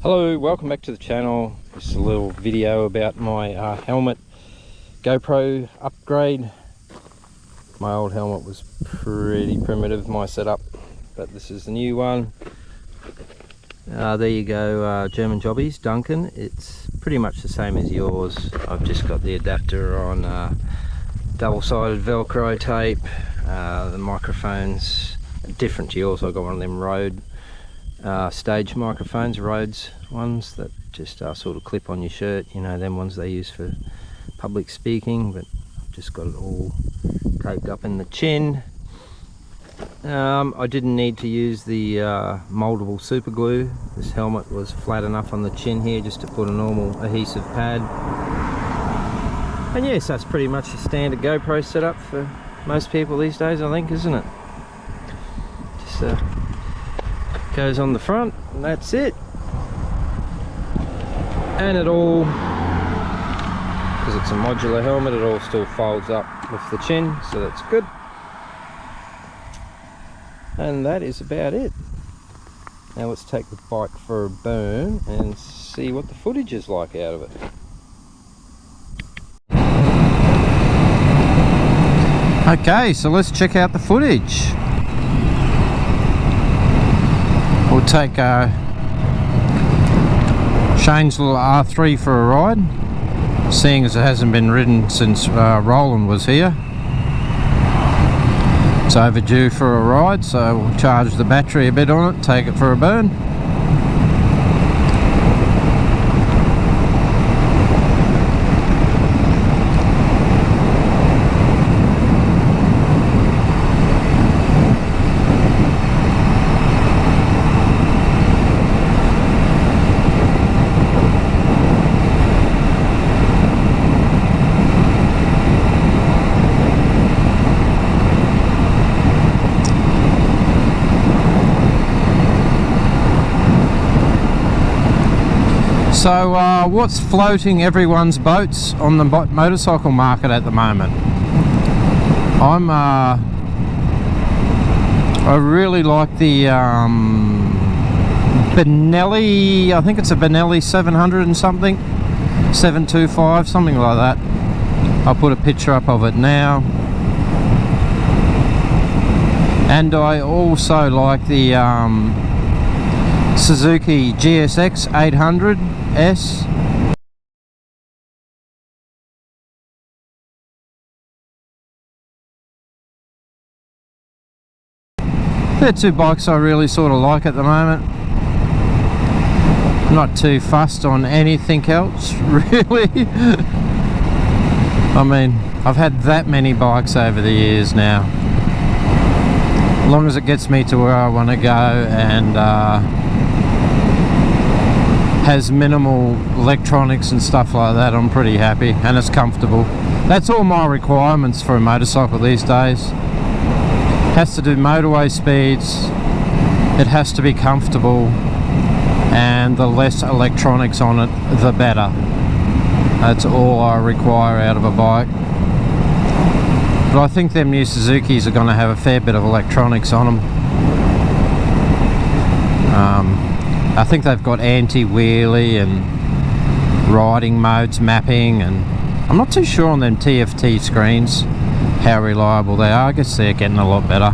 Hello, welcome back to the channel. Just a little video about my helmet GoPro upgrade. My old helmet was pretty primitive, my setup, but this is the new one. There you go, German Jobbies, Duncan. It's pretty much the same as yours. I've just got the adapter on double-sided Velcro tape. The microphones different to yours. I've got one of them Rode stage microphones, Rhodes ones that just sort of clip on your shirt, you know, them ones they use for public speaking, but I've just got it all taped up in the chin. I didn't need to use the moldable super glue. This helmet was flat enough on the chin here just to put a normal adhesive pad. And yes, that's pretty much the standard GoPro setup for most people these days, I think, isn't it? Just goes on the front and that's it. And it all, because it's a modular helmet, it all still folds up with the chin, so that's good. And that is about it. Now let's take the bike for a burn and see what the footage is like out of it. Okay, so let's check out the footage. We'll take Shane's little R3 for a ride, seeing as it hasn't been ridden since Roland was here. It's overdue for a ride, so we'll charge the battery a bit on it, take it for a burn. So what's floating everyone's boats on the motorcycle market at the moment? I really like the Benelli, I think it's a Benelli 700 and something, 725, something like that. I'll put a picture up of it now. And I also like the Suzuki GSX 800S. They're two bikes I really sort of like at the moment. Not too fussed on anything else, really. I mean, I've had that many bikes over the years now. As long as it gets me to where I want to go and has minimal electronics and stuff like that, I'm pretty happy, and it's comfortable. That's all my requirements for a motorcycle these days. It has to do motorway speeds, it has to be comfortable, and the less electronics on it, the better. That's all I require out of a bike. But I think them new Suzukis are going to have a fair bit of electronics on them. I think they've got anti-wheelie and riding modes mapping, and I'm not too sure on them TFT screens how reliable they are. I guess they're getting a lot better.